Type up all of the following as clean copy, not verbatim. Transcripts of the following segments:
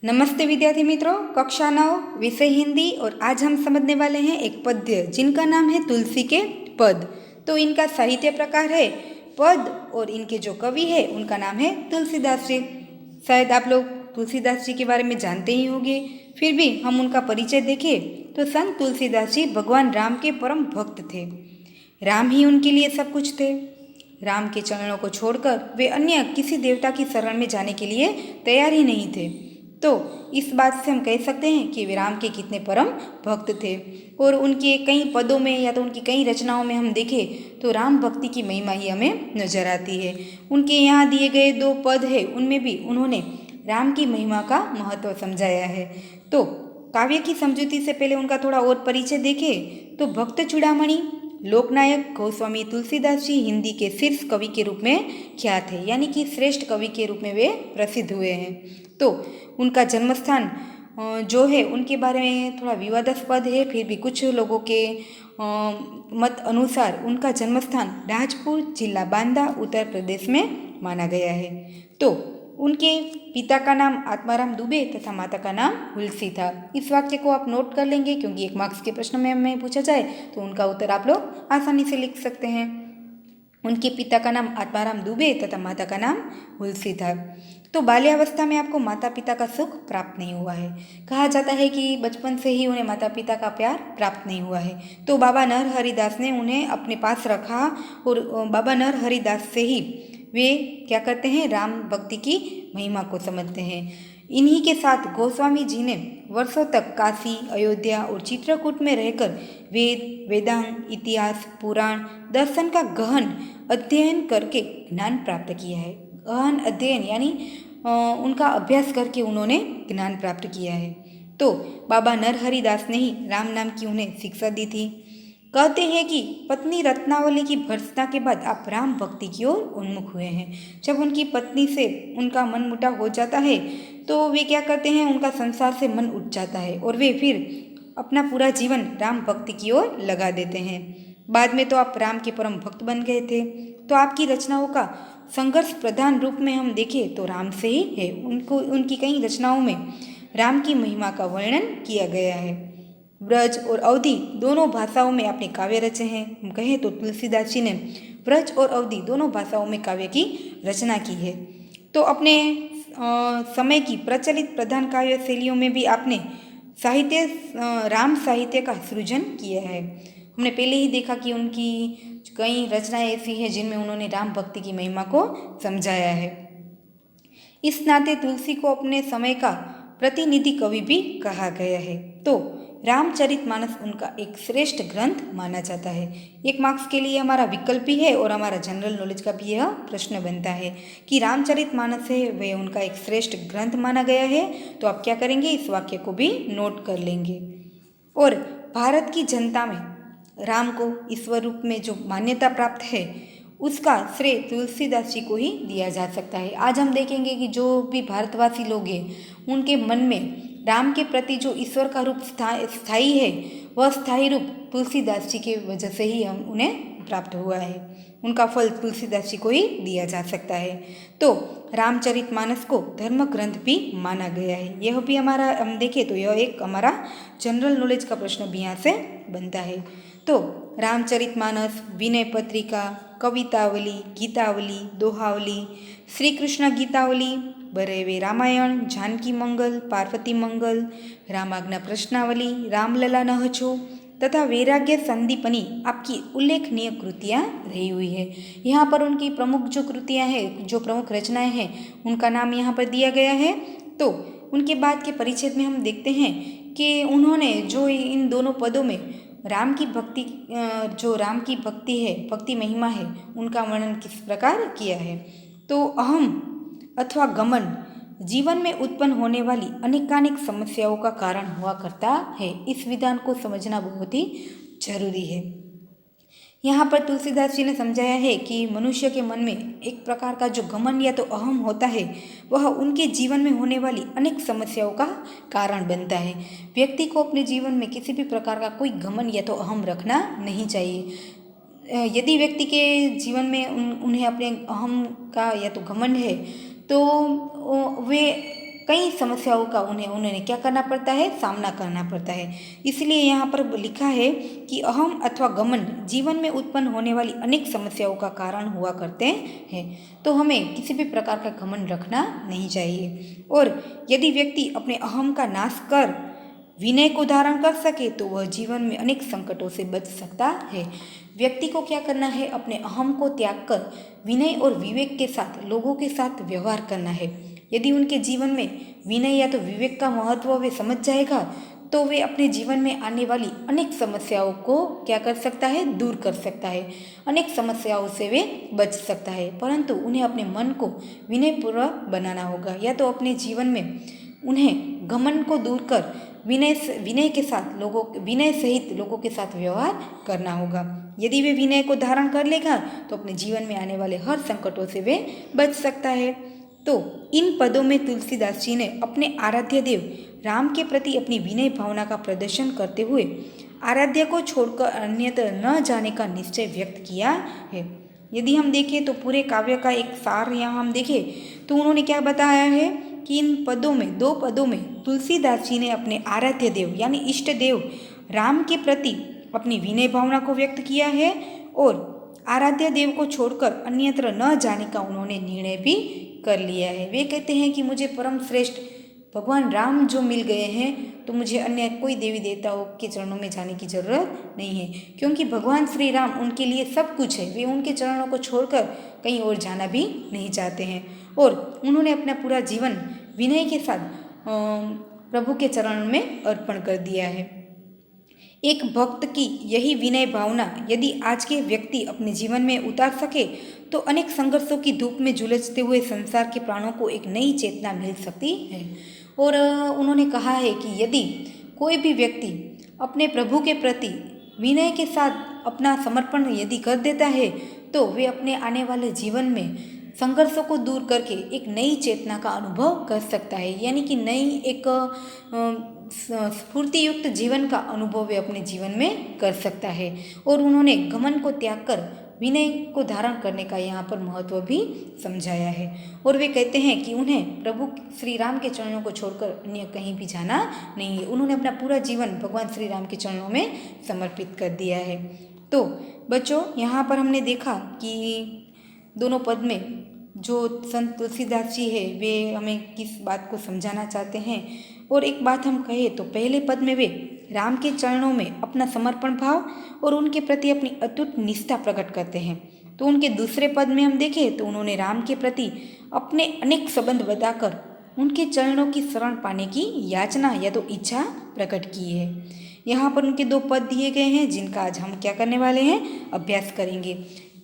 नमस्ते विद्यार्थी मित्रों, कक्षा 9 विषय हिंदी। और आज हम समझने वाले हैं एक पद्य जिनका नाम है तुलसी के पद। तो इनका साहित्य प्रकार है पद और इनके जो कवि है उनका नाम है तुलसीदास जी। शायद आप लोग तुलसीदास जी के बारे में जानते ही होंगे, फिर भी हम उनका परिचय देखें तो संत तुलसीदास जी भगवान राम के परम भक्त थे। राम ही उनके लिए सब कुछ थे। राम के चरणों को छोड़कर वे अन्य किसी देवता की शरण में जाने के लिए तैयार ही नहीं थे। तो इस बात से हम कह सकते हैं कि वे राम के कितने परम भक्त थे। और उनके कई पदों में या तो उनकी कई रचनाओं में हम देखें तो राम भक्ति की महिमा ही हमें नजर आती है। उनके यहाँ दिए गए 2 पद हैं, उनमें भी उन्होंने राम की महिमा का महत्व समझाया है। तो काव्य की समझूती से पहले उनका थोड़ा और परिचय देखें तो भक्त चूड़ामणि लोकनायक गोस्वामी तुलसीदास जी हिंदी के शीर्ष कवि के रूप में ख्यात है, यानी कि श्रेष्ठ कवि के रूप में वे प्रसिद्ध हुए हैं। तो उनका जन्मस्थान जो है उनके बारे में थोड़ा विवादास्पद है, फिर भी कुछ लोगों के मत अनुसार उनका जन्मस्थान राजपुर जिला बांदा उत्तर प्रदेश में माना गया है। तो उनके पिता का नाम आत्माराम दुबे तथा माता का नाम हुलसी था। इस वाक्य को आप नोट कर लेंगे क्योंकि 1 मार्क्स के प्रश्न में हमें पूछा जाए तो उनका उत्तर आप लोग आसानी से लिख सकते हैं। उनके पिता का नाम आत्माराम दुबे तथा माता का नाम हुलसी था। तो बाल्यावस्था में आपको माता पिता का सुख प्राप्त नहीं हुआ है। कहा जाता है कि बचपन से ही उन्हें माता पिता का प्यार प्राप्त नहीं हुआ है। तो बाबा नरहरिदास ने उन्हें अपने पास रखा और बाबा नरहरिदास से ही वे क्या करते हैं, राम भक्ति की महिमा को समझते हैं। इन्हीं के साथ गोस्वामी जी ने वर्षों तक काशी, अयोध्या और चित्रकूट में रहकर वेद, वेदांग, इतिहास, पुराण, दर्शन का गहन अध्ययन करके ज्ञान प्राप्त किया है। गहन अध्ययन यानी उनका अभ्यास करके उन्होंने ज्ञान प्राप्त किया है। तो बाबा नरहरिदास ने ही राम नाम की उन्हें शिक्षा दी थी। कहते हैं कि पत्नी रत्नावली की भर्त्सना के बाद आप राम भक्ति की ओर उन्मुख हुए हैं। जब उनकी पत्नी से उनका मन मुटाव हो जाता है तो वे क्या करते हैं, उनका संसार से मन उठ जाता है और वे फिर अपना पूरा जीवन राम भक्ति की ओर लगा देते हैं। बाद में तो आप राम के परम भक्त बन गए थे। तो आपकी रचनाओं का संघर्ष प्रधान रूप में हम देखें तो राम से ही है। उनकी कई रचनाओं में राम की महिमा का वर्णन किया गया है। ब्रज और अवधि दोनों भाषाओं में आपने काव्य रचे हैं। हम कहें तो तुलसीदास जी ने ब्रज और अवधि दोनों भाषाओं में काव्य की रचना की है। तो अपने समय की प्रचलित प्रधान काव्य शैलियों में भी आपने साहित्य राम साहित्य का सृजन किया है। हमने पहले ही देखा कि उनकी कई रचनाएं ऐसी हैं जिनमें उन्होंने राम भक्ति की महिमा को समझाया है। इस नाते तुलसी को अपने समय का प्रतिनिधि कवि भी कहा गया है। तो रामचरितमानस उनका एक श्रेष्ठ ग्रंथ माना जाता है। 1 मार्क्स के लिए हमारा विकल्प भी है और हमारा जनरल नॉलेज का भी यह प्रश्न बनता है कि रामचरितमानस है वह उनका एक श्रेष्ठ ग्रंथ माना गया है। तो आप क्या करेंगे, इस वाक्य को भी नोट कर लेंगे। और भारत की जनता में राम को ईश्वर रूप में जो मान्यता प्राप्त है उसका श्रेय तुलसीदास जी को ही दिया जा सकता है। आज हम देखेंगे कि जो भी भारतवासी लोग हैं उनके मन में राम के प्रति जो ईश्वर का रूप स्थायी है वह स्थायी रूप तुलसीदास जी के वजह से ही हम उन्हें प्राप्त हुआ है। उनका फल तुलसीदास जी को ही दिया जा सकता है। तो रामचरितमानस को धर्म ग्रंथ भी माना गया है। यह भी हमारा हम देखें तो यह एक हमारा जनरल नॉलेज का प्रश्न भी यहाँ से बनता है। तो रामचरितमानस, विनय पत्रिका, कवितावली, गीतावली, दोहावली, श्री कृष्ण गीतावली, बरेवे रामायण, जानकी मंगल, पार्वती मंगल, रामाज्ञा प्रश्नावली, रामलला नहचो तथा वैराग्य संदीपनी आपकी उल्लेखनीय कृतियाँ रही हुई है। यहाँ पर उनकी प्रमुख जो कृतियाँ हैं, जो प्रमुख रचनाएं हैं, उनका नाम यहाँ पर दिया गया है। तो उनके बाद के परिच्छेद में हम देखते हैं कि उन्होंने जो इन दोनों पदों में राम की भक्ति जो राम की भक्ति है, भक्ति महिमा है, उनका वर्णन किस प्रकार किया है। तो अहम अथवा गमन जीवन में उत्पन्न होने वाली अनेकानेक समस्याओं का कारण हुआ करता है। इस विधान को समझना बहुत ही जरूरी है। यहाँ पर तुलसीदास जी ने समझाया है कि मनुष्य के मन में एक प्रकार का जो घमंड या तो अहम होता है वह उनके जीवन में होने वाली अनेक समस्याओं का कारण बनता है। व्यक्ति को अपने जीवन में किसी भी प्रकार का कोई घमंड या तो अहम रखना नहीं चाहिए। यदि व्यक्ति के जीवन में उन्हें अपने अहम का या तो घमंड है तो वे कई समस्याओं का उन्हें क्या करना पड़ता है, सामना करना पड़ता है। इसलिए यहाँ पर लिखा है कि अहम अथवा घमंड जीवन में उत्पन्न होने वाली अनेक समस्याओं का कारण हुआ करते हैं। तो हमें किसी भी प्रकार का घमंड रखना नहीं चाहिए। और यदि व्यक्ति अपने अहम का नाश कर विनय को धारण कर सके तो वह जीवन में अनेक संकटों से बच सकता है। व्यक्ति को क्या करना है, अपने अहम को त्याग कर विनय और विवेक के साथ लोगों के साथ व्यवहार करना है। यदि उनके जीवन में विनय या तो विवेक का महत्व वे समझ जाएगा तो वे अपने जीवन में आने वाली अनेक समस्याओं को क्या कर सकता है, दूर कर सकता है। अनेक समस्याओं से वे बच सकता है। परंतु उन्हें अपने मन को विनयपूर्वक बनाना होगा, या तो अपने जीवन में उन्हें घमंड को दूर कर विनय सहित लोगों के साथ व्यवहार करना होगा। यदि वे विनय को धारण कर लेगा तो अपने जीवन में आने वाले हर संकटों से वे बच सकता है। तो इन पदों में तुलसीदास जी ने अपने आराध्य देव राम के प्रति अपनी विनय भावना का प्रदर्शन करते हुए आराध्य को छोड़कर अन्यत्र न जाने का निश्चय व्यक्त किया है। यदि हम देखें तो पूरे काव्य का एक सार यहाँ हम देखें तो उन्होंने क्या बताया है कि इन पदों में, 2 पदों में तुलसीदास जी ने अपने आराध्य देव यानी इष्ट देव राम के प्रति अपनी विनय भावना को व्यक्त किया है और आराध्य देव को छोड़कर अन्यत्र न जाने का उन्होंने निर्णय भी कर लिया है। वे कहते हैं कि मुझे परम श्रेष्ठ भगवान राम जो मिल गए हैं तो मुझे अन्य कोई देवी देवताओं के चरणों में जाने की जरूरत नहीं है, क्योंकि भगवान श्री राम उनके लिए सब कुछ है। वे उनके चरणों को छोड़कर कहीं और जाना भी नहीं चाहते हैं और उन्होंने अपना पूरा जीवन विनय के साथ प्रभु के चरणों में अर्पण कर दिया है। एक भक्त की यही विनय भावना यदि आज के व्यक्ति अपने जीवन में उतार सके तो अनेक संघर्षों की धूप में झुलसते हुए संसार के प्राणों को एक नई चेतना मिल सकती है। और उन्होंने कहा है कि यदि कोई भी व्यक्ति अपने प्रभु के प्रति विनय के साथ अपना समर्पण यदि कर देता है तो वे अपने आने वाले जीवन में संघर्षों को दूर करके एक नई चेतना का अनुभव कर सकता है, यानी कि नई एक स्फूर्ति युक्त जीवन का अनुभव वे अपने जीवन में कर सकता है। और उन्होंने घमंड को त्याग कर विनय को धारण करने का यहाँ पर महत्व भी समझाया है। और वे कहते हैं कि उन्हें प्रभु श्री राम के चरणों को छोड़कर अन्य कहीं भी जाना नहीं है। उन्होंने अपना पूरा जीवन भगवान श्री राम के चरणों में समर्पित कर दिया है। तो बच्चों, यहाँ पर हमने देखा कि दोनों पद में जो संत तुलसीदास जी है वे हमें किस बात को समझाना चाहते हैं। और एक बात हम कहें तो पहले पद में वे राम के चरणों में अपना समर्पण भाव और उनके प्रति अपनी अटूट निष्ठा प्रकट करते हैं। तो उनके दूसरे पद में हम देखें तो उन्होंने राम के प्रति अपने अनेक संबंध बताकर उनके चरणों की शरण पाने की याचना या तो इच्छा प्रकट की है। यहाँ पर उनके 2 पद दिए गए हैं जिनका आज हम क्या करने वाले हैं, अभ्यास करेंगे।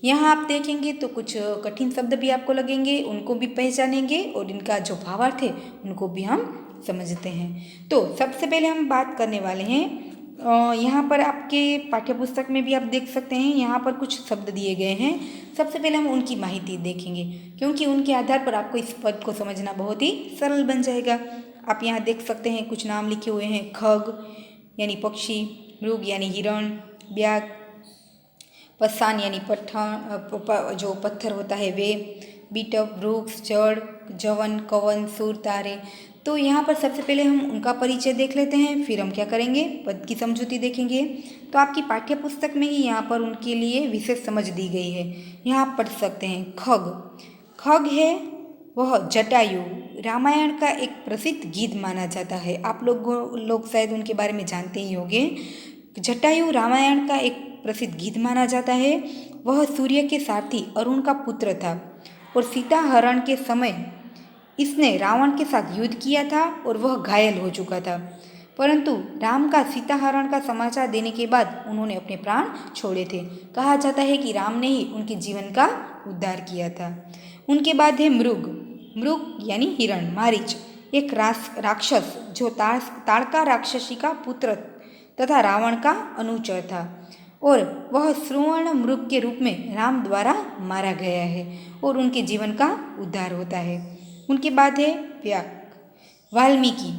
यहाँ आप देखेंगे तो कुछ कठिन शब्द भी आपको लगेंगे, उनको भी पहचानेंगे और इनका जो भावार्थ है उनको भी हम समझते हैं। तो सबसे पहले हम बात करने वाले हैं, यहाँ पर आपके पाठ्यपुस्तक में भी आप देख सकते हैं, यहाँ पर कुछ शब्द दिए गए हैं। सबसे पहले हम उनकी माहिती देखेंगे क्योंकि उनके आधार पर आपको इस पद को समझना बहुत ही सरल बन जाएगा। आप यहाँ देख सकते हैं कुछ नाम लिखे हुए हैं, खग यानी पक्षी, मृग यानी हिरण, ब्याग, पसान यानी जो पत्थर होता है वे, बीटक, वृक्ष, जड़, जवन, कवन, सूर, तारे। तो यहाँ पर सबसे पहले हम उनका परिचय देख लेते हैं, फिर हम क्या करेंगे, पद की समझूती देखेंगे। तो आपकी पाठ्य पुस्तक में ही यहाँ पर उनके लिए विशेष समझ दी गई है। यहाँ आप पढ़ सकते हैं खग। खग है वह जटायु, रामायण का एक प्रसिद्ध गीत माना जाता है। आप लोग शायद उनके बारे में जानते ही होंगे। जटायु रामायण का एक प्रसिद्ध गीत माना जाता है। वह सूर्य के सारथी अरुण का पुत्र था और सीता हरण के समय इसने रावण के साथ युद्ध किया था और वह घायल हो चुका था, परंतु राम का सीता हरण का समाचार देने के बाद उन्होंने अपने प्राण छोड़े थे। कहा जाता है कि राम ने ही उनके जीवन का उद्धार किया था। उनके बाद है मृग। मृग यानी हिरण, मारीच, एक राक्षस जो ताड़का राक्षसी का पुत्र तथा रावण का अनुचर था और वह श्रवण मृग के रूप में राम द्वारा मारा गया है और उनके जीवन का उद्धार होता है। उनके बाद है व्यास। वाल्मीकि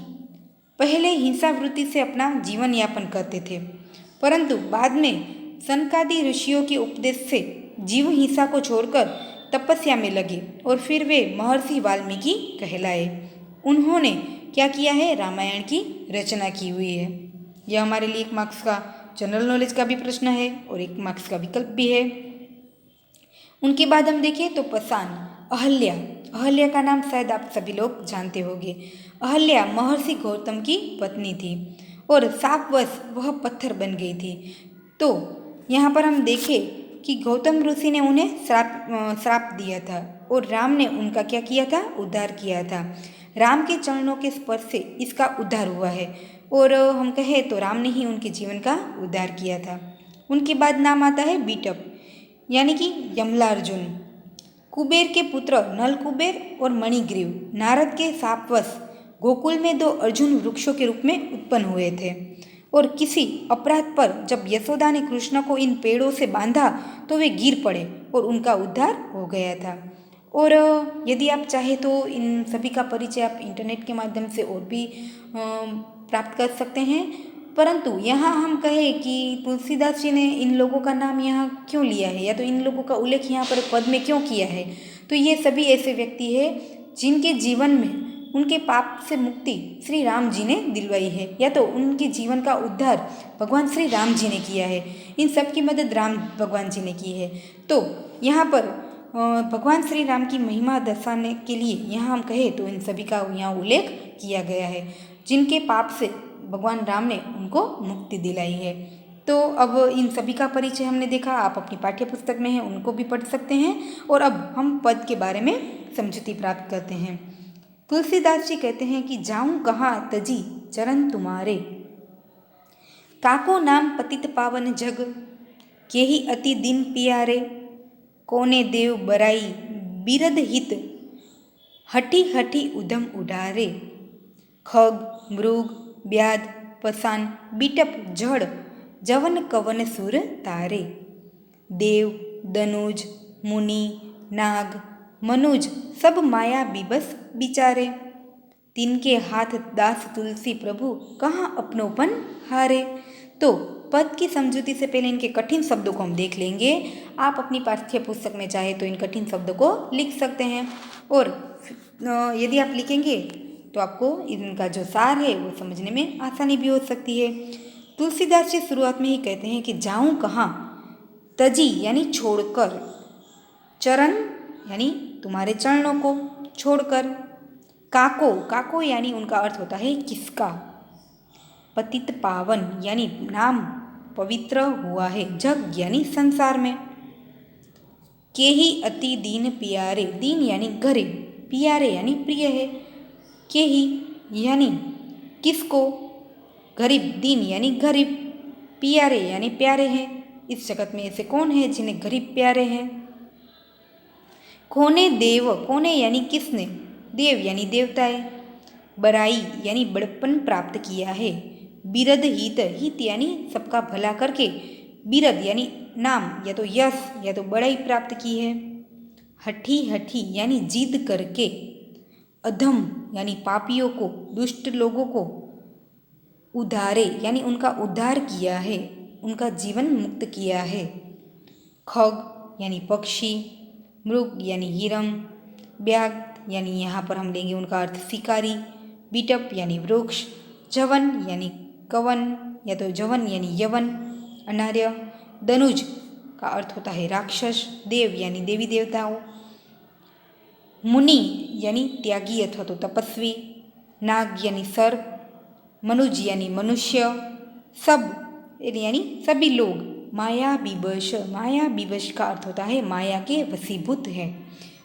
पहले हिंसा वृत्ति से अपना जीवन यापन करते थे, परंतु बाद में सनकादि ऋषियों के उपदेश से जीव हिंसा को छोड़कर तपस्या में लगे और फिर वे महर्षि वाल्मीकि कहलाए। उन्होंने क्या किया है, रामायण की रचना की हुई है। यह हमारे लिए 1 मार्क्स का जनरल नॉलेज का भी प्रश्न है और 1 मार्क्स का विकल्प भी है। उनके बाद हम देखें तो पाषाण, अहल्या। अहल्या का नाम शायद आप सभी लोग जानते होंगे। अहल्या महर्षि गौतम की पत्नी थी और शापवश वह पत्थर बन गई थी। तो यहाँ पर हम देखें कि गौतम ऋषि ने उन्हें श्राप दिया था और राम ने उनका क्या किया था, उद्धार किया था। राम के चरणों के स्पर्श से इसका उद्धार हुआ है और हम कहें तो राम ने ही उनके जीवन का उद्धार किया था। उनके बाद नाम आता है बीटप, यानी कि यमलार्जुन। कुबेर के पुत्र नल कुबेर और मणिग्रीव नारद के शापवश गोकुल में 2 अर्जुन वृक्षों के रूप में उत्पन्न हुए थे और किसी अपराध पर जब यशोदा ने कृष्ण को इन पेड़ों से बांधा तो वे गिर पड़े और उनका उद्धार हो गया था। और यदि आप चाहे तो इन सभी का परिचय आप इंटरनेट के माध्यम से और भी प्राप्त कर सकते हैं, परंतु यहाँ हम कहें कि तुलसीदास जी ने इन लोगों का नाम यहाँ क्यों लिया है या तो इन लोगों का उल्लेख यहाँ पर पद में क्यों किया है, तो ये सभी ऐसे व्यक्ति हैं जिनके जीवन में उनके पाप से मुक्ति श्री राम जी ने दिलवाई है या तो उनके जीवन का उद्धार भगवान श्री राम जी ने किया है। इन सब की मदद राम भगवान जी ने की है। तो यहाँ पर भगवान श्री राम की महिमा दर्शाने के लिए यहाँ हम कहें तो इन सभी का यहाँ उल्लेख किया गया है, जिनके पाप से भगवान राम ने उनको मुक्ति दिलाई है। तो अब इन सभी का परिचय हमने देखा, आप अपनी पाठ्य पुस्तक में है उनको भी पढ़ सकते हैं। और अब हम पद के बारे में समझुती प्राप्त करते हैं। तुलसीदास जी कहते हैं कि जाऊं कहाँ तजी चरण तुम्हारे, काको नाम पतित पावन जग, के ही अति दिन पियारे, कोने देव बराई बिरद हित, हठी हठी उधम उडारे, खग मृग ब्याद पसान बीटप जड़, जवन कवन सुर तारे, देव दनुज मुनि नाग मनुज सब माया बिबस बिचारे, तिनके हाथ दास तुलसी प्रभु कहाँ अपनोपन हारे। तो पद की समझूती से पहले इनके कठिन शब्दों को हम देख लेंगे। आप अपनी पाठ्य पुस्तक में चाहे तो इन कठिन शब्दों को लिख सकते हैं और यदि आप लिखेंगे तो आपको इनका जो सार है वो समझने में आसानी भी हो सकती है। तुलसीदास जी शुरुआत में ही कहते हैं कि जाऊं कहाँ, तजी यानी छोड़कर, चरण यानी तुम्हारे चरणों को छोड़कर, काको, काको यानी उनका अर्थ होता है किसका, पतित पावन यानी नाम पवित्र हुआ है, जग यानी संसार में, के ही अति दीन पियारे, दीन यानी गरीब, पियारे यानी प्रिय है, के ही यानी किसको, गरीब, दीन यानी गरीब, पियारे यानी प्यारे हैं। इस जगत में ऐसे कौन है जिन्हें गरीब प्यारे हैं। कोने देव, कोने यानी किसने, देव यानी देवताएं, बड़ाई यानी बड़पन प्राप्त किया है, बिरद हित, हित यानी सबका भला करके, बिरद यानी नाम या तो यश या तो बड़ाई प्राप्त की है, हठी हठी यानी जिद करके, अधम यानी पापियों को, दुष्ट लोगों को, उद्धारे यानी उनका उद्धार किया है, उनका जीवन मुक्त किया है, खग यानी पक्षी, मृग यानी हिरन, ब्याग यानी यहाँ पर हम लेंगे उनका अर्थ शिकारी, बीटप यानी वृक्ष, जवन यानी कवन या तो जवन यानी यवन, अनार्य, दनुज का अर्थ होता है राक्षस, देव यानी देवी देवताओं, मुनि यानी त्यागी अथवा तो तपस्वी, नाग यानी सर्प, मनुज यानी मनुष्य, सब यानी सभी लोग, माया बीबश, माया बीबश का अर्थ होता है माया के वशीभूत है,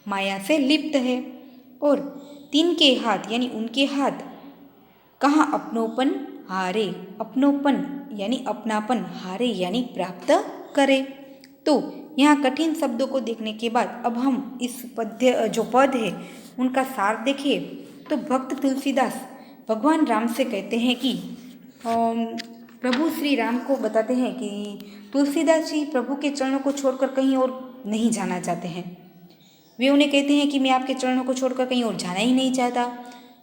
माया से लिप्त है, और तिनके हाथ यानी उनके हाथ, कहाँ अपनोपन हारे, अपनोपन यानी अपनापन, हारे यानी प्राप्त करे। तो यहाँ कठिन शब्दों को देखने के बाद अब हम इस पद्य जो पद है उनका सार देखिए। तो भक्त तुलसीदास भगवान राम से कहते हैं कि प्रभु श्री राम को बताते हैं कि तुलसीदास जी प्रभु के चरणों को छोड़कर कहीं और नहीं जाना चाहते हैं। वे उन्हें कहते हैं कि मैं आपके चरणों को छोड़कर कहीं और जाना ही नहीं चाहता।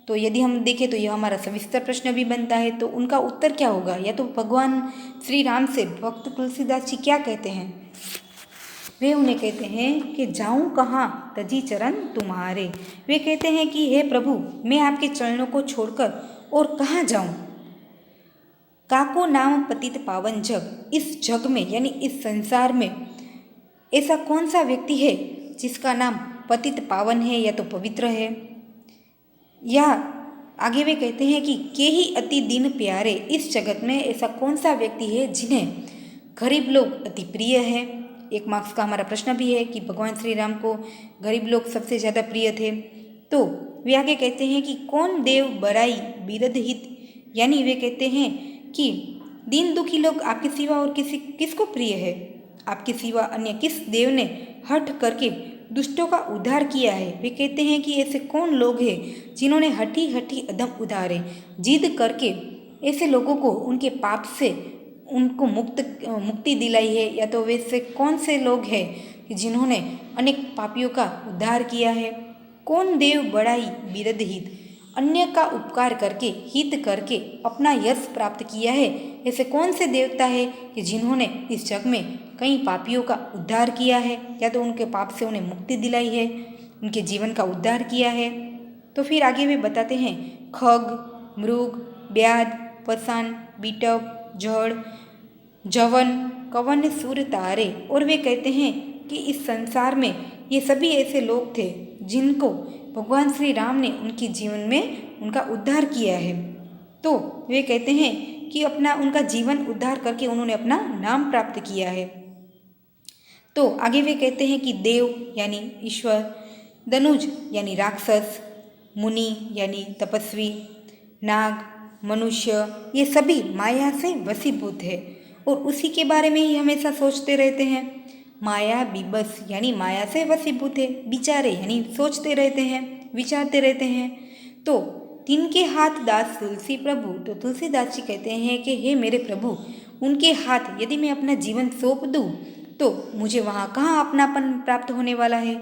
तो यदि हम देखें तो यह हमारा सविस्तर प्रश्न भी बनता है, तो उनका उत्तर क्या होगा, या तो भगवान श्री राम से भक्त तुलसीदास जी क्या कहते हैं। वे उन्हें कहते हैं कि जाऊं कहाँ तजी चरण तुम्हारे। वे कहते हैं कि हे प्रभु, मैं आपके चरणों को छोड़कर और कहाँ जाऊं। काको नाम पतित पावन जग। इस जग में यानी इस संसार में ऐसा कौन सा व्यक्ति है जिसका नाम पतित पावन है या तो पवित्र है। या आगे वे कहते हैं कि के ही अति दीन प्यारे। इस जगत में ऐसा कौन सा व्यक्ति है जिन्हें गरीब लोग अति प्रिय है। 1 मार्क्स का हमारा प्रश्न भी है कि भगवान श्री राम को गरीब लोग सबसे ज़्यादा प्रिय थे। तो वे आगे कहते हैं कि कौन देव बड़ाई बिरध हित, यानी वे कहते हैं कि दीन दुखी लोग आपके सिवा और किसको प्रिय है। आपके सिवा अन्य किस देव ने हठ करके दुष्टों का उद्धार किया है। वे कहते हैं कि ऐसे कौन लोग हैं जिन्होंने हठी हठी अदम उधारे जिद करके ऐसे लोगों को उनके पाप से उनको मुक्ति दिलाई है। या तो वैसे कौन से लोग हैं कि जिन्होंने अनेक पापियों का उद्धार किया है। कौन देव बड़ाई बिरध हित, अन्य का उपकार करके हित करके अपना यश प्राप्त किया है। ऐसे कौन से देवता है कि जिन्होंने इस जग में कई पापियों का उद्धार किया है, या तो उनके पाप से उन्हें मुक्ति दिलाई है, उनके जीवन का उद्धार किया है। तो फिर आगे वे बताते हैं खग, मृग, ब्याध, पसान, बीटव, जड़, जवन, कवन, सूर, तारे। और वे कहते हैं कि इस संसार में ये सभी ऐसे लोग थे जिनको भगवान श्री राम ने उनके जीवन में उनका उद्धार किया है। तो वे कहते हैं कि उनका जीवन उद्धार करके उन्होंने अपना नाम प्राप्त किया है। तो आगे वे कहते हैं कि देव यानी ईश्वर, दनुज यानी राक्षस, मुनि यानी तपस्वी, नाग, मनुष्य, ये सभी माया से वशीभूत है और उसी के बारे में ही हमेशा सोचते रहते हैं। माया बीबस यानी माया से वशीभूत है, विचारे यानी सोचते रहते हैं, विचारते रहते हैं। तो तिनके हाथ दास तुलसी प्रभु। तो तुलसीदास जी कहते हैं कि हे मेरे प्रभु, उनके हाथ यदि मैं अपना जीवन सौंप दूँ तो मुझे वहाँ कहाँ अपनापन प्राप्त होने वाला है।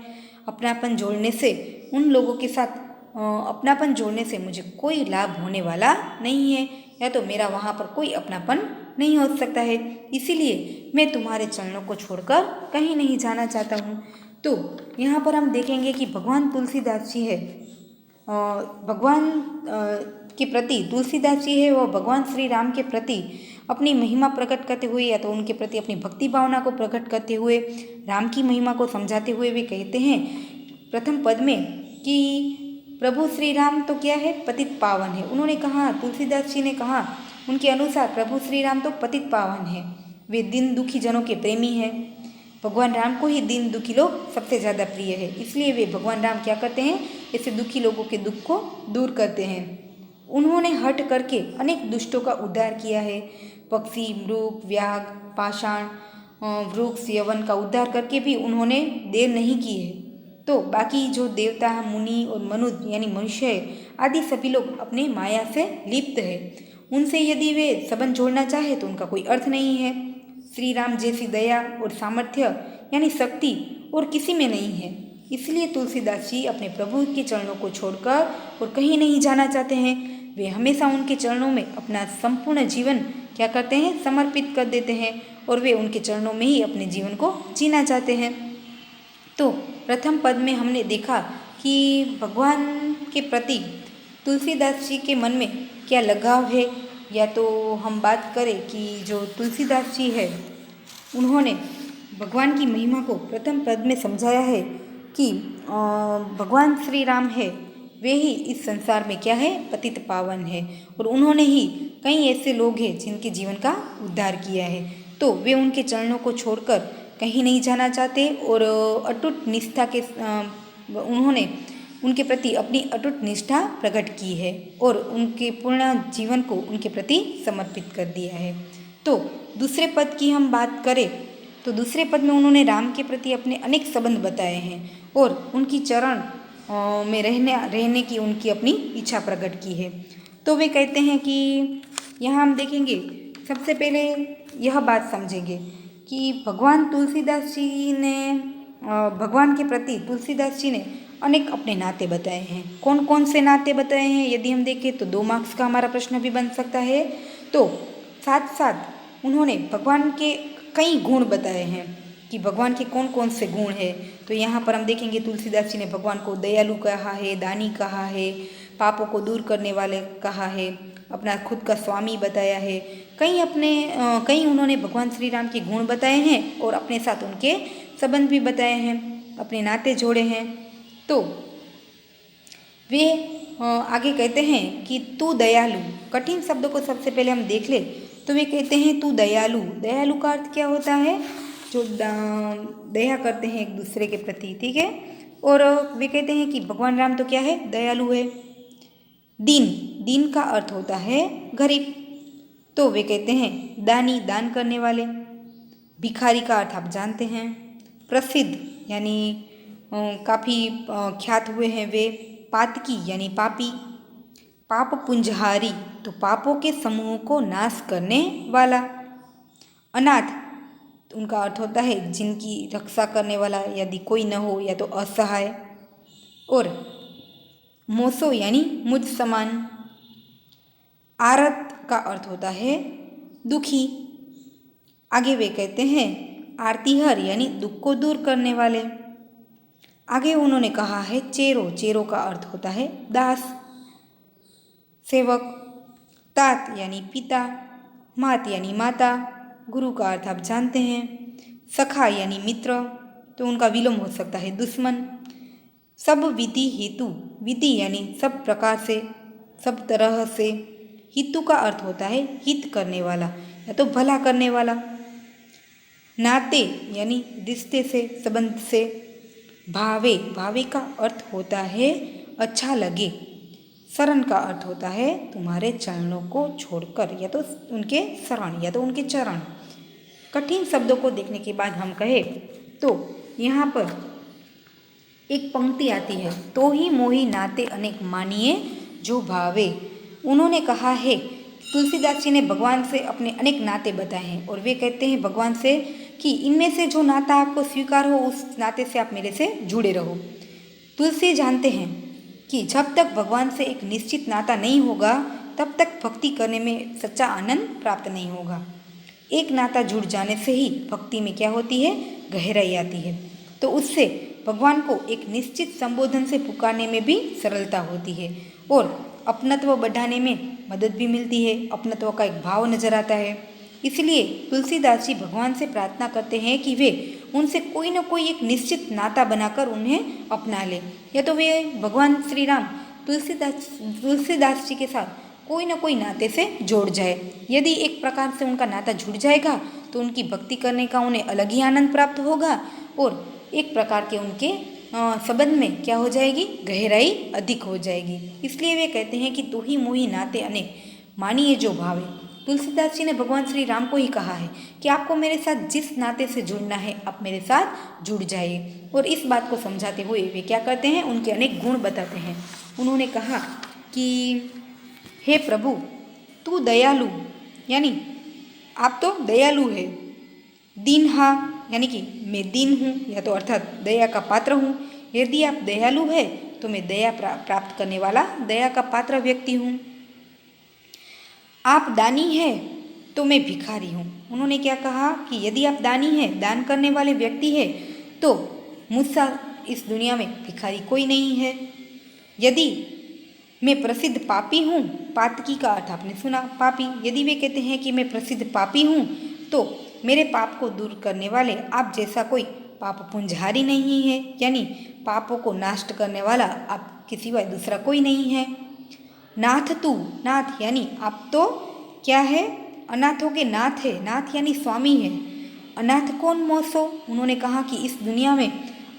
अपनापन जोड़ने से उन लोगों के साथ अपनापन जोड़ने से मुझे कोई लाभ होने वाला नहीं है, या तो मेरा वहाँ पर कोई अपनापन नहीं हो सकता है। इसीलिए मैं तुम्हारे चरणों को छोड़कर कहीं नहीं जाना चाहता हूँ। तो यहाँ पर हम देखेंगे कि भगवान तुलसीदास जी है, भगवान के प्रति तुलसीदास जी है वो भगवान श्री राम के प्रति अपनी महिमा प्रकट करते हुए या तो उनके प्रति अपनी भक्ति भावना को प्रकट करते हुए राम की महिमा को समझाते हुए वे कहते हैं प्रथम पद में कि प्रभु श्री राम तो क्या है, पतित पावन है। उन्होंने कहा, तुलसीदास जी ने कहा उनके अनुसार प्रभु श्री राम तो पतित पावन है, वे दीन दुखी जनों के प्रेमी हैं। भगवान राम को ही दीन दुखी लोग सबसे ज़्यादा प्रिय है, इसलिए वे भगवान राम क्या करते हैं, ऐसे दुखी लोगों के दुख को दूर करते हैं। उन्होंने हट करके अनेक दुष्टों का उद्धार किया है। पक्षी, मृग, व्याघ, पाषाण, वृक्ष, यवन का उद्धार करके भी उन्होंने देर नहीं की है। तो बाकी जो देवता, मुनि और मनुष्य यानी मनुष्य आदि सभी लोग अपने माया से लिप्त है। उनसे यदि वे संबंध जोड़ना चाहे तो उनका कोई अर्थ नहीं है। श्री राम जैसी दया और सामर्थ्य यानी शक्ति और किसी में नहीं है। इसलिए तुलसीदास जी अपने प्रभु के चरणों को छोड़कर और कहीं नहीं जाना चाहते हैं। वे हमेशा उनके चरणों में अपना संपूर्ण जीवन क्या करते हैं, समर्पित कर देते हैं और वे उनके चरणों में ही अपने जीवन को जीना चाहते हैं। तो प्रथम पद में हमने देखा कि भगवान के प्रति तुलसीदास जी के मन में क्या लगाव है। या तो हम बात करें कि जो तुलसीदास जी है उन्होंने भगवान की महिमा को प्रथम पद में समझाया है कि भगवान श्री राम है वे ही इस संसार में क्या है, पतित पावन है और उन्होंने ही कई ऐसे लोग हैं जिनके जीवन का उद्धार किया है। तो वे उनके चरणों को छोड़कर कहीं नहीं जाना चाहते और अटूट निष्ठा के उन्होंने उनके प्रति अपनी अटूट निष्ठा प्रकट की है और उनके पूर्ण जीवन को उनके प्रति समर्पित कर दिया है। तो दूसरे पद की हम बात करें तो दूसरे पद में उन्होंने राम के प्रति अपने अनेक संबंध बताए हैं और उनकी चरण में रहने की उनकी अपनी इच्छा प्रकट की है। तो वे कहते हैं कि यहाँ हम देखेंगे, सबसे पहले यह बात समझेंगे कि भगवान तुलसीदास जी ने भगवान के प्रति तुलसीदास जी ने अनेक अपने नाते बताए हैं। कौन कौन से नाते बताए हैं यदि हम देखें तो 2 मार्क्स का हमारा प्रश्न भी बन सकता है। तो साथ साथ उन्होंने भगवान के कई गुण बताए हैं कि भगवान के कौन कौन से गुण है। तो यहाँ पर हम देखेंगे तुलसीदास जी ने भगवान को दयालु कहा है, दानी कहा है, पापों को दूर करने वाले कहा है, अपना खुद का स्वामी बताया है। कई उन्होंने भगवान श्री राम के गुण बताए हैं और अपने साथ उनके संबंध भी बताए हैं, अपने नाते जोड़े हैं। तो वे आगे कहते हैं कि तू दयालु। कठिन शब्दों को सबसे पहले हम देख ले तो वे कहते हैं तू दयालु। दयालु का अर्थ क्या होता है? जो दया करते हैं एक दूसरे के प्रति, ठीक है। और वे कहते हैं कि भगवान राम तो क्या है? दयालु है। दीन का अर्थ होता है गरीब। तो वे कहते हैं दानी, दान करने वाले। भिखारी का अर्थ आप जानते हैं। प्रसिद्ध यानी काफ़ी ख्यात हुए हैं वे। पातकी यानी पापी। पाप पुंजहारी तो पापों के समूह को नाश करने वाला। अनाथ उनका अर्थ होता है जिनकी रक्षा करने वाला, यदि कोई न हो या तो असहाय। और मोसो यानी मुझ समान। आरत का अर्थ होता है दुखी। आगे वे कहते हैं आरतीहर यानी दुख को दूर करने वाले। आगे उन्होंने कहा है चेरो। चेरो का अर्थ होता है दास, सेवक। तात यानी पिता। मात यानी माता। गुरु का अर्थ आप जानते हैं। सखा यानी मित्र, तो उनका विलोम हो सकता है दुश्मन। सब विधि हेतु। विधि यानी सब प्रकार से, सब तरह से। हितु का अर्थ होता है हित करने वाला या तो भला करने वाला। नाते यानी रिश्ते से, संबंध से। भावे, भावे का अर्थ होता है अच्छा लगे। शरण का अर्थ होता है तुम्हारे चरणों को छोड़कर, या तो उनके शरण या तो उनके चरण। कठिन शब्दों को देखने के बाद हम कहें तो यहाँ पर एक पंक्ति आती है, तो ही मोही नाते अनेक मानिए जो भावे। उन्होंने कहा है, तुलसीदास जी ने भगवान से अपने अनेक नाते बताए हैं और वे कहते हैं भगवान से कि इनमें से जो नाता आपको स्वीकार हो उस नाते से आप मेरे से जुड़े रहो। तुलसी जानते हैं कि जब तक भगवान से एक निश्चित नाता नहीं होगा तब तक भक्ति करने में सच्चा आनंद प्राप्त नहीं होगा। एक नाता जुड़ जाने से ही भक्ति में क्या होती है? गहराई आती है। तो उससे भगवान को एक निश्चित संबोधन से पुकारने में भी सरलता होती है और अपनत्व बढ़ाने में मदद भी मिलती है। अपनत्व का एक भाव नजर आता है। इसलिए तुलसीदास जी भगवान से प्रार्थना करते हैं कि वे उनसे कोई न कोई एक निश्चित नाता बनाकर उन्हें अपना ले, या तो वे भगवान श्री राम तुलसीदास जी के साथ कोई न कोई नाते से जोड़ जाए। यदि एक प्रकार से उनका नाता जुड़ जाएगा तो उनकी भक्ति करने का उन्हें अलग ही आनंद प्राप्त होगा और एक प्रकार के उनके संबंध में क्या हो जाएगी? गहराई अधिक हो जाएगी। इसलिए वे कहते हैं कि तू ही मोही नाते अनेक मानिए जो भावे। तुलसीदास जी ने भगवान श्री राम को ही कहा है कि आपको मेरे साथ जिस नाते से जुड़ना है आप मेरे साथ जुड़ जाइए। और इस बात को समझाते हुए वे क्या करते हैं? उनके अनेक गुण बताते हैं। उन्होंने कहा कि हे प्रभु तू दयालु, यानी आप तो दयालु है। दीनहा यानी कि मैं दीन हूँ, या तो अर्थात दया का पात्र हूँ। यदि आप दयालु है तो मैं दया प्राप्त करने वाला, दया का पात्र व्यक्ति हूँ। आप दानी है तो मैं भिखारी हूँ। उन्होंने क्या कहा कि यदि आप दानी हैं, दान करने वाले व्यक्ति है, तो मुझसा इस दुनिया में भिखारी कोई नहीं है। यदि मैं प्रसिद्ध पापी हूँ, पातकी का अर्थ आपने सुना, पापी। यदि वे कहते हैं कि मैं प्रसिद्ध पापी हूँ तो मेरे पाप को दूर करने वाले आप जैसा कोई पाप पुंजहारी नहीं है, यानी पापों को नष्ट करने वाला आप के सिवाय दूसरा कोई नहीं है। नाथ तू, नाथ यानी आप तो क्या है? अनाथों के नाथ है। नाथ यानी स्वामी है। अनाथ कौन मोसो? उन्होंने कहा कि इस दुनिया में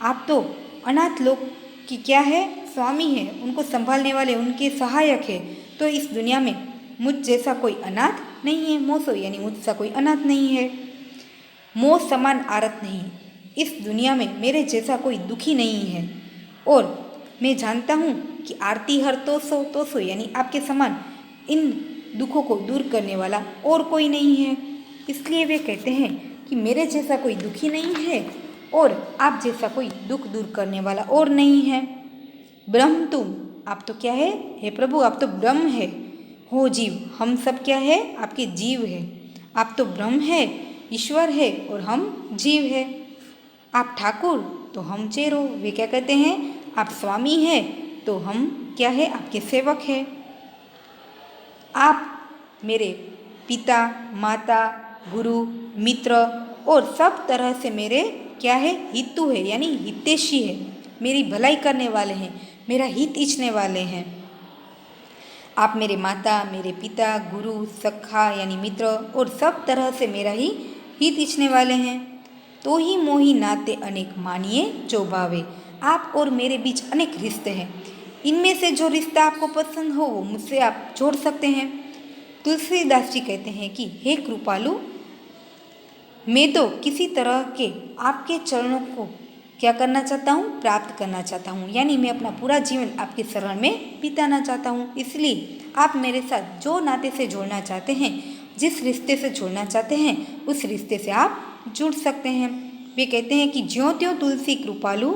आप तो अनाथ लोग की क्या है? स्वामी है, उनको संभालने वाले, उनके सहायक है। तो इस दुनिया में मुझ जैसा कोई अनाथ नहीं है। मोसो यानी मुझसा कोई अनाथ नहीं है। मोह समान आरत नहीं, इस दुनिया में मेरे जैसा कोई दुखी नहीं है। और मैं जानता हूँ कि आरती हर तोसो यानी आपके समान इन दुखों को दूर करने वाला और कोई नहीं है। इसलिए वे कहते हैं कि मेरे जैसा कोई दुखी नहीं है और आप जैसा कोई दुख दूर करने वाला और नहीं है। ब्रह्म तुम, आप तो क्या है? हे प्रभु आप तो ब्रह्म है। हो जीव, हम सब क्या है? आपके जीव है। आप तो ब्रह्म है, ईश्वर है और हम जीव है। आप ठाकुर तो हम चेरो। वे क्या कहते हैं, आप स्वामी हैं तो हम क्या है, आपके सेवक हैं। आप मेरे पिता, माता, गुरु, मित्र और सब तरह से मेरे क्या है, हितु है, यानी हितैषी है, मेरी भलाई करने वाले हैं, मेरा हित इच्छने वाले हैं। आप मेरे माता, मेरे पिता, गुरु, सखा यानी मित्र और सब तरह से मेरा ही हित इच्छने वाले हैं। तो ही मोही नाते अनेक मानिए जो भावे। आप और मेरे बीच अनेक रिश्ते हैं, इनमें से जो रिश्ता आपको पसंद हो वो मुझसे आप जोड़ सकते हैं। तुलसीदास जी कहते हैं कि हे कृपालु, मैं तो किसी तरह के आपके चरणों को क्या करना चाहता हूँ, प्राप्त करना चाहता हूँ, यानी मैं अपना पूरा जीवन आपके शरण में बिताना चाहता हूँ। इसलिए आप मेरे साथ जो नाते से जोड़ना चाहते हैं, जिस रिश्ते से जोड़ना चाहते हैं, उस रिश्ते से आप जुड़ सकते हैं। वे कहते हैं कि ज्यों त्यों तुलसी कृपालु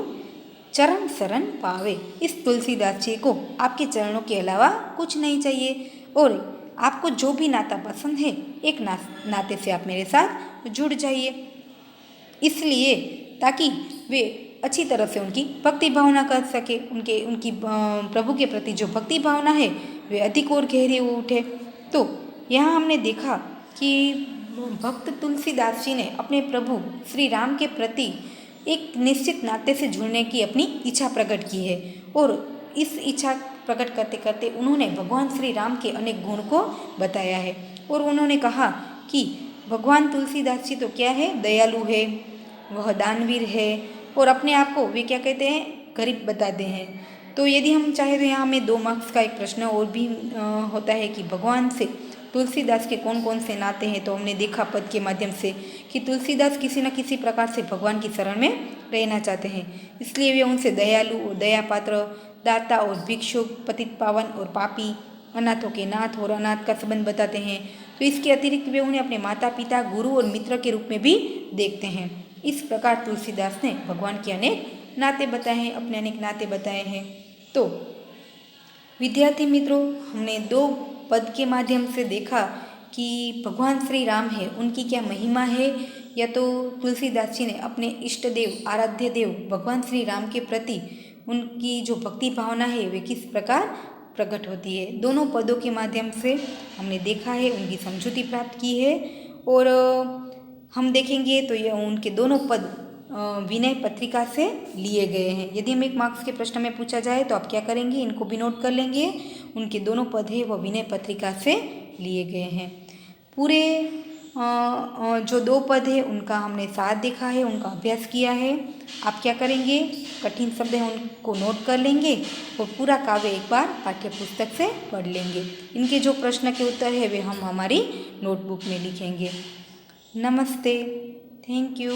चरण शरण पावे। इस तुलसीदास जी को आपके चरणों के अलावा कुछ नहीं चाहिए और आपको जो भी नाता पसंद है, एक नाते से आप मेरे साथ जुड़ जाइए, इसलिए ताकि वे अच्छी तरह से उनकी भक्ति भावना कर सके, उनकी प्रभु के प्रति जो भक्ति भावना है वे अधिक और गहरी हो उठे। तो यहाँ हमने देखा कि भक्त तुलसीदास जी ने अपने प्रभु श्री राम के प्रति एक निश्चित नाते से जुड़ने की अपनी इच्छा प्रकट की है और इस इच्छा प्रकट करते करते उन्होंने भगवान श्री राम के अनेक गुण को बताया है और उन्होंने कहा कि भगवान तुलसीदास जी तो क्या है, दयालु है, वह दानवीर है और अपने आप को वे क्या कहते हैं, गरीब बताते हैं। तो यदि हम चाहे तो यहाँ हमें 2 मार्क्स का एक प्रश्न और भी होता है कि भगवान से तुलसीदास के कौन कौन से नाते हैं। तो हमने देखा पद के माध्यम से कि तुलसीदास किसी न किसी प्रकार से भगवान की शरण में रहना चाहते हैं, इसलिए वे उनसे दयालु और दया पात्र, दाता और भिक्षुक, पतित पावन और पापी, अनाथों के नाथ और अनाथ का संबंध बताते हैं। तो इसके अतिरिक्त वे उन्हें अपने माता पिता, गुरु और मित्र के रूप में भी देखते हैं। इस प्रकार तुलसीदास ने भगवान के अनेक नाते बताए हैं, अपने अनेक नाते बताए हैं। तो विद्यार्थी मित्रों, हमने 2 पद के माध्यम से देखा कि भगवान श्री राम है, उनकी क्या महिमा है, या तो तुलसीदास जी ने अपने इष्ट देव, आराध्य देव भगवान श्री राम के प्रति उनकी जो भक्ति भावना है वे किस प्रकार प्रकट होती है। दोनों पदों के माध्यम से हमने देखा है, उनकी समझूती प्राप्त की है और हम देखेंगे तो ये उनके दोनों पद विनय पत्रिका से लिए गए हैं। यदि हम 1 मार्क्स के प्रश्न में पूछा जाए तो आप क्या करेंगे, इनको भी नोट कर लेंगे। उनके दोनों पद है वह विनय पत्रिका से लिए गए हैं। पूरे जो 2 पद है उनका हमने साथ देखा है, उनका अभ्यास किया है। आप क्या करेंगे, कठिन शब्द हैं उनको नोट कर लेंगे और पूरा काव्य एक बार पाठ्य पुस्तक से पढ़ लेंगे। इनके जो प्रश्न के उत्तर है वे हम हमारी नोटबुक में लिखेंगे। नमस्ते, थैंक यू।